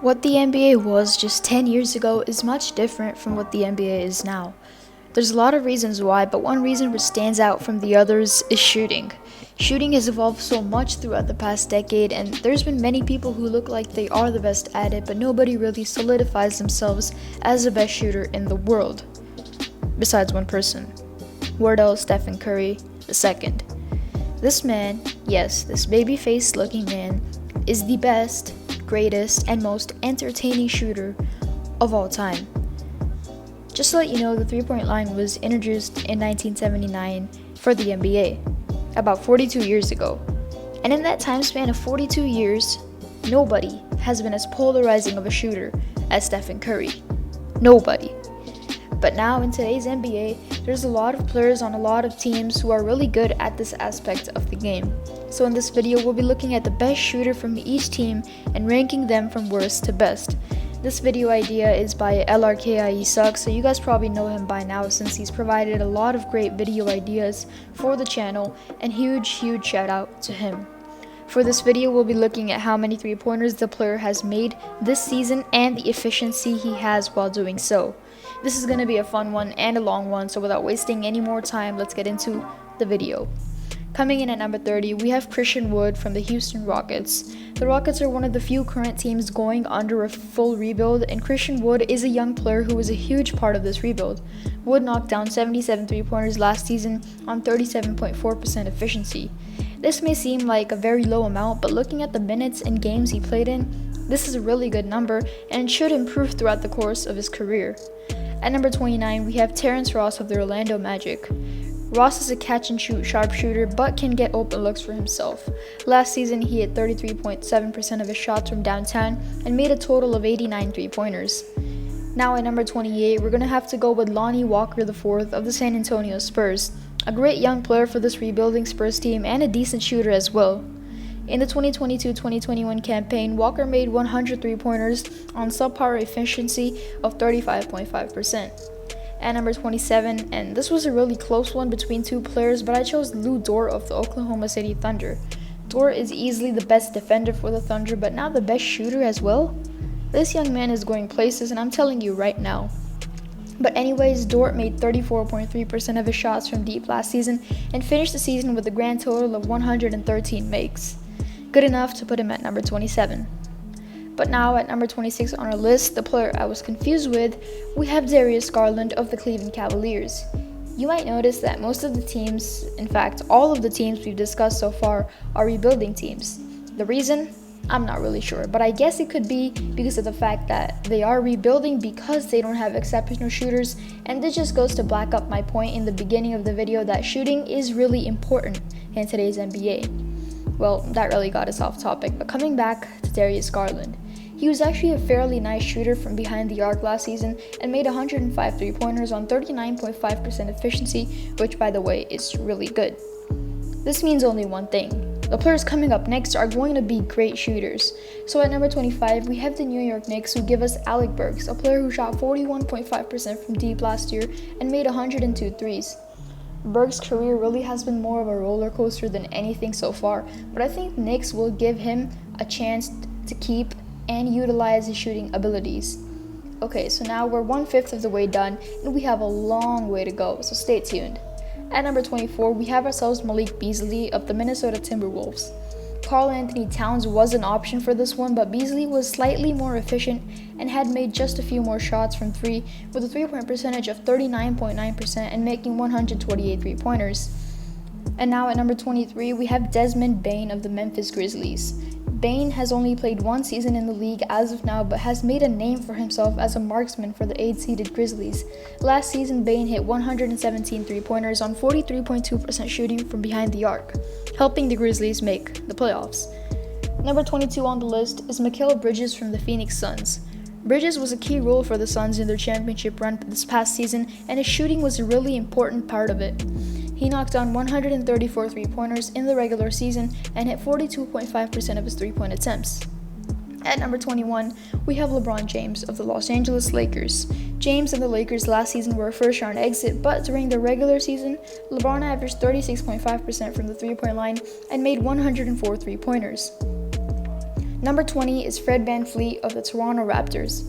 What the NBA was just 10 years ago is much different from what the NBA is now. There's a lot of reasons why, but one reason which stands out from the others is shooting. Shooting has evolved so much throughout the past decade, and there's been many people who look like they are the best at it, but nobody really solidifies themselves as the best shooter in the world. Besides one person. Wardell Stephen Curry II. This man, yes, this baby-faced looking man, is the best, greatest, and most entertaining shooter of all time. Just to let you know, the three-point line was introduced in 1979 for the NBA, about 42 years ago. And in that time span of 42 years, nobody has been as polarizing of a shooter as Stephen Curry. Nobody. But now in today's NBA, there's a lot of players on a lot of teams who are really good at this aspect of the game. So in this video, we'll be looking at the best shooter from each team and ranking them from worst to best. This video idea is by LRKIE Sucks, so you guys probably know him by now since he's provided a lot of great video ideas for the channel, and huge shout out to him. For this video, we'll be looking at how many three-pointers the player has made this season and the efficiency he has while doing so. This is going to be a fun one and a long one, so without wasting any more time, let's get into the video. Coming in at number 30, we have Christian Wood from the Houston Rockets. The Rockets are one of the few current teams going under a full rebuild, and Christian Wood is a young player who is a huge part of this rebuild. Wood knocked down 77 three-pointers last season on 37.4% efficiency. This may seem like a very low amount, but looking at the minutes and games he played in, this is a really good number and should improve throughout the course of his career. At number 29, we have Terrence Ross of the Orlando Magic. Ross is a catch-and-shoot sharpshooter, but can get open looks for himself. Last season, he hit 33.7% of his shots from downtown and made a total of 89 three-pointers. Now at number 28, we're going to have to go with Lonnie Walker IV of the San Antonio Spurs. A great young player for this rebuilding Spurs team and a decent shooter as well. In the 2022-2021 campaign, Walker made 100 three-pointers on subpar efficiency of 35.5%. At number 27, and this was a really close one between two players, but I chose Dort of the Oklahoma City Thunder. Dort is easily the best defender for the Thunder, but now the best shooter as well? This young man is going places, and I'm telling you right now. But anyways, Dort made 34.3% of his shots from deep last season and finished the season with a grand total of 113 makes. Good enough to put him at number 27. But now at number 26 on our list, the player I was confused with, we have Darius Garland of the Cleveland Cavaliers. You might notice that most of the teams, in fact all of the teams we've discussed so far, are rebuilding teams. The reason? I'm not really sure, but I guess it could be because of the fact that they are rebuilding because they don't have exceptional shooters, and this just goes to back up my point in the beginning of the video that shooting is really important in today's NBA. Well, that really got us off topic, but coming back to Darius Garland. He was actually a fairly nice shooter from behind the arc last season and made 105 three-pointers on 39.5% efficiency, which by the way is really good. This means only one thing. The players coming up next are going to be great shooters. So at number 25, we have the New York Knicks who give us Alec Burks, a player who shot 41.5% from deep last year and made 102 threes. Burks' career really has been more of a roller coaster than anything so far, but I think Knicks will give him a chance to keep and utilize his shooting abilities. Okay, so now we're 1/5 of the way done and we have a long way to go, so stay tuned. At number 24, we have ourselves Malik Beasley of the Minnesota Timberwolves. Karl Anthony Towns was an option for this one, but Beasley was slightly more efficient and had made just a few more shots from three with a three-point percentage of 39.9% and making 128 three-pointers. And now at number 23, we have Desmond Bane of the Memphis Grizzlies. Bane has only played one season in the league as of now, but has made a name for himself as a marksman for the 8th-seeded Grizzlies. Last season, Bane hit 117 three-pointers on 43.2% shooting from behind the arc, helping the Grizzlies make the playoffs. Number 22 on the list is Mikal Bridges from the Phoenix Suns. Bridges was a key role for the Suns in their championship run this past season, and his shooting was a really important part of it. He knocked down 134 three-pointers in the regular season and hit 42.5% of his three-point attempts. At number 21, we have LeBron James of the Los Angeles Lakers. James and the Lakers last season were a first-round exit, but during the regular season, LeBron averaged 36.5% from the three-point line and made 104 three-pointers. Number 20 is Fred VanVleet of the Toronto Raptors.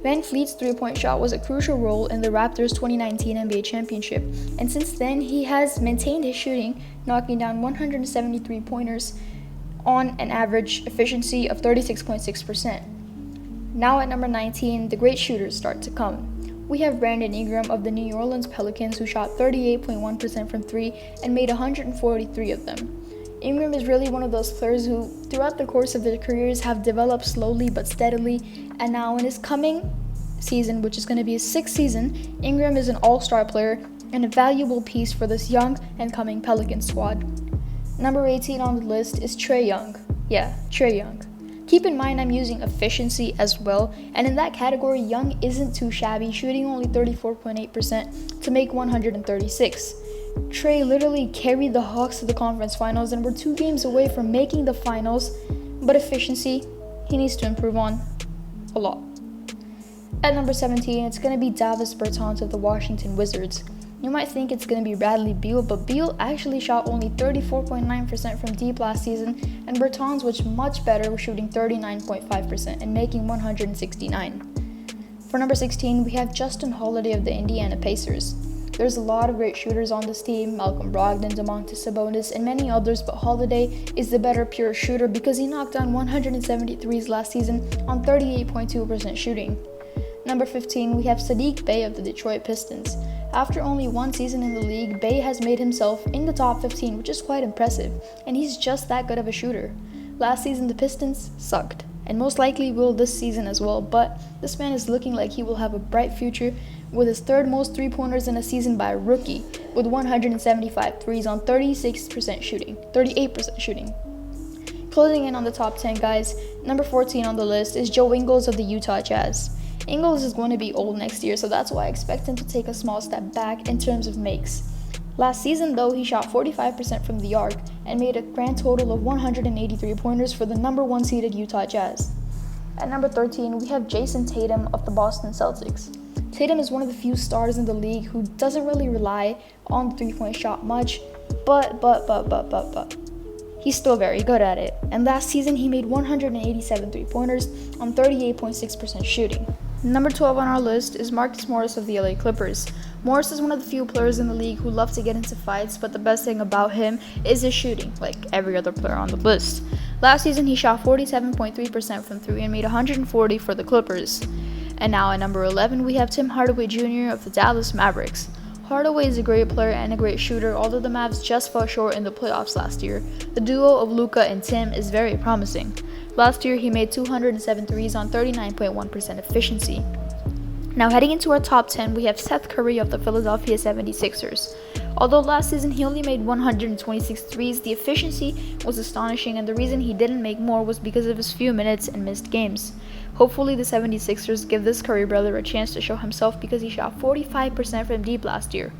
VanVleet's three-point shot was a crucial role in the Raptors' 2019 NBA championship, and since then he has maintained his shooting, knocking down 173 pointers on an average efficiency of 36.6%. Now at number 19, the great shooters start to come. We have Brandon Ingram of the New Orleans Pelicans, who shot 38.1% from 3 and made 143 of them. Ingram is really one of those players who, throughout the course of their careers, have developed slowly but steadily, and now in his coming season, which is going to be his sixth season, Ingram is an all-star player and a valuable piece for this young and coming Pelicans squad. Number 18 on the list is Trae Young. Yeah, Trae Young. Keep in mind I'm using efficiency as well, and in that category, Young isn't too shabby, shooting only 34.8% to make 136. Trae literally carried the Hawks to the conference finals and were 2 games away from making the finals, but efficiency, he needs to improve on a lot. At number 17, it's going to be Davis Bertans of the Washington Wizards. You might think it's going to be Bradley Beal, but Beal actually shot only 34.9% from deep last season, and Bertans was much better, shooting 39.5% and making 169. For number 16, we have Justin Holiday of the Indiana Pacers. There's a lot of great shooters on this team, Malcolm Brogdon, Domantas Sabonis, and many others, but Holiday is the better pure shooter because he knocked down 173s last season on 38.2% shooting. Number 15, we have Saddiq Bey of the Detroit Pistons. After only 1 season in the league, Bey has made himself in the top 15, which is quite impressive, and he's just that good of a shooter. Last season, the Pistons sucked, and most likely will this season as well, but this man is looking like he will have a bright future with his 3rd most three-pointers in a season by a rookie, with 175 threes on 38% shooting. Closing in on the top 10 guys, number 14 on the list is Joe Ingles of the Utah Jazz. Ingles is going to be old next year, so that's why I expect him to take a small step back in terms of makes. Last season, though, he shot 45% from the arc and made a grand total of 183 pointers for the number 1 seeded Utah Jazz. At number 13, we have Jayson Tatum of the Boston Celtics. Tatum is one of the few stars in the league who doesn't really rely on the three-point shot much, but he's still very good at it. And last season, he made 187 three-pointers on 38.6% shooting. Number 12 on our list is Marcus Morris of the LA Clippers. Morris is one of the few players in the league who love to get into fights, but the best thing about him is his shooting, like every other player on the list. Last season, he shot 47.3% from 3 and made 140 for the Clippers. And now at number 11, we have Tim Hardaway Jr. of the Dallas Mavericks. Hardaway is a great player and a great shooter, although the Mavs just fell short in the playoffs last year. The duo of Luka and Tim is very promising. Last year, he made 207 threes on 39.1% efficiency. Now heading into our top 10, we have Seth Curry of the Philadelphia 76ers. Although last season he only made 126 threes, the efficiency was astonishing, and the reason he didn't make more was because of his few minutes and missed games. Hopefully the 76ers give this Curry brother a chance to show himself because he shot 45% from deep last year.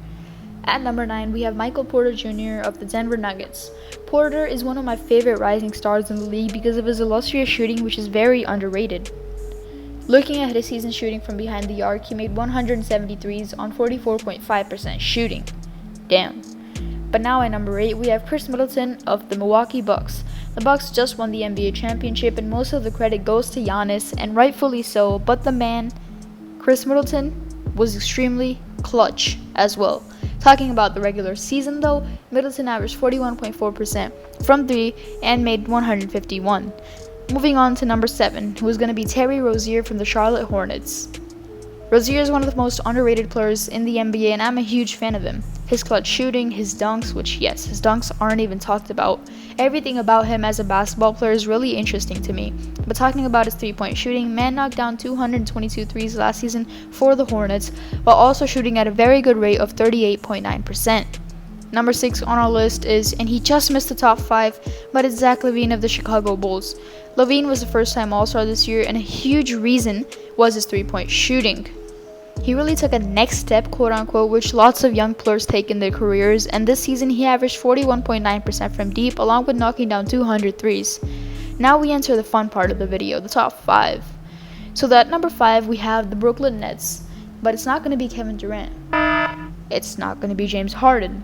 At number 9, we have Michael Porter Jr. of the Denver Nuggets. Porter is one of my favorite rising stars in the league because of his illustrious shooting, which is very underrated. Looking at his season shooting from behind the arc, he made 173s on 44.5% shooting. Damn. But now at number 8, we have Khris Middleton of the Milwaukee Bucks. The Bucks just won the NBA championship, and most of the credit goes to Giannis, and rightfully so, but the man, Khris Middleton, was extremely clutch as well. Talking about the regular season though, Middleton averaged 41.4% from 3 and made 151. Moving on to number 7, who is going to be Terry Rozier from the Charlotte Hornets. Rozier is one of the most underrated players in the NBA, and I'm a huge fan of him. His clutch shooting, his dunks, which yes, his dunks aren't even talked about. Everything about him as a basketball player is really interesting to me. But talking about his three-point shooting, man knocked down 222 threes last season for the Hornets, while also shooting at a very good rate of 38.9%. Number 6 on our list is, and he just missed the top 5, but it's Zach LaVine of the Chicago Bulls. LaVine was a first-time All-Star this year, and a huge reason was his three-point shooting. He really took a next step, quote-unquote, which lots of young players take in their careers, and this season he averaged 41.9% from deep, along with knocking down 200 threes. Now we enter the fun part of the video, the top 5. So at number 5, we have the Brooklyn Nets, but it's not going to be Kevin Durant. It's not going to be James Harden.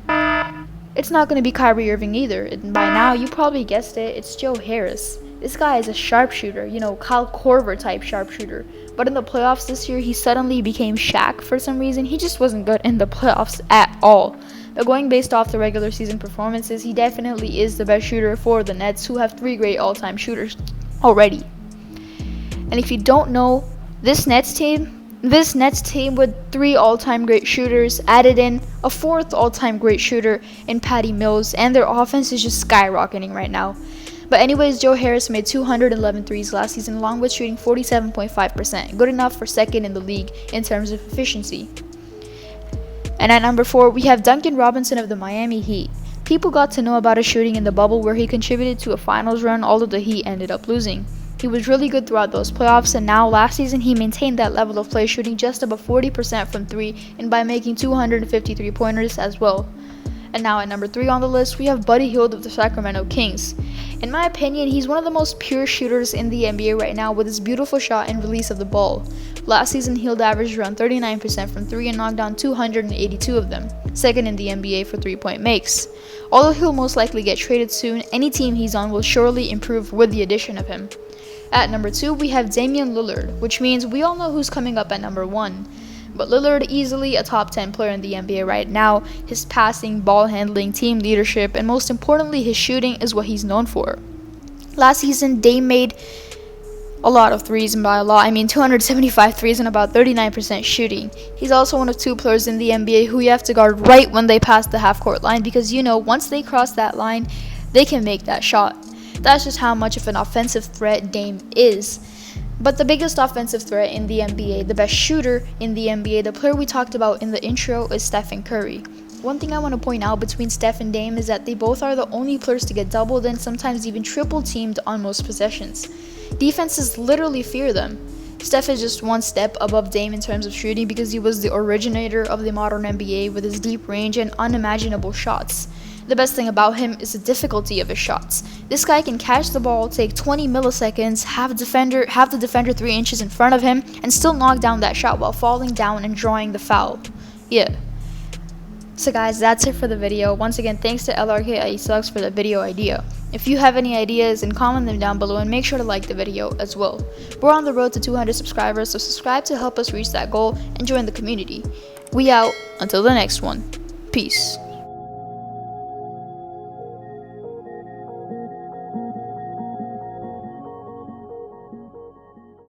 It's not going to be Kyrie Irving either, and by now you probably guessed it, it's Joe Harris. This guy is a sharpshooter, Kyle Korver type sharpshooter. But in the playoffs this year, he suddenly became Shaq for some reason. He just wasn't good in the playoffs at all. But going based off the regular season performances, he definitely is the best shooter for the Nets, who have 3 great all-time shooters already. And if you don't know, this Nets team with 3 all-time great shooters added in a 4th all-time great shooter in Patty Mills, and their offense is just skyrocketing right now. But anyways, Joe Harris made 211 threes last season, along with shooting 47.5%, good enough for 2nd in the league in terms of efficiency. And at number 4, we have Duncan Robinson of the Miami Heat. People got to know about his shooting in the bubble, where he contributed to a finals run, although the Heat ended up losing. He was really good throughout those playoffs, and now last season he maintained that level of play, shooting just above 40% from 3 and by making 253 pointers as well. And now at number 3 on the list, we have Buddy Hield of the Sacramento Kings. In my opinion, he's one of the most pure shooters in the NBA right now, with his beautiful shot and release of the ball. Last season, Hield averaged around 39% from 3 and knocked down 282 of them, 2nd in the NBA for 3-point makes. Although he'll most likely get traded soon, any team he's on will surely improve with the addition of him. At number 2, we have Damian Lillard, which means we all know who's coming up at number 1. But Lillard, easily a top 10 player in the NBA right now. His passing, ball handling, team leadership, and most importantly, his shooting is what he's known for. Last season, Dame made a lot of threes, and by a lot, I mean 275 threes and about 39% shooting. He's also one of 2 players in the NBA who you have to guard right when they pass the half-court line, because once they cross that line, they can make that shot. That's just how much of an offensive threat Dame is. But the biggest offensive threat in the NBA, the best shooter in the NBA, the player we talked about in the intro, is Stephen Curry. One thing I want to point out between Steph and Dame is that they both are the only players to get doubled and sometimes even triple teamed on most possessions. Defenses literally fear them. Steph is just one step above Dame in terms of shooting because he was the originator of the modern NBA with his deep range and unimaginable shots. The best thing about him is the difficulty of his shots. This guy can catch the ball, take 20 milliseconds, have the defender 3 inches in front of him, and still knock down that shot while falling down and drawing the foul. Yeah. So guys, that's it for the video. Once again, thanks to LRKIE for the video idea. If you have any ideas, then comment them down below and make sure to like the video as well. We're on the road to 200 subscribers, so subscribe to help us reach that goal and join the community. We out until the next one. Peace.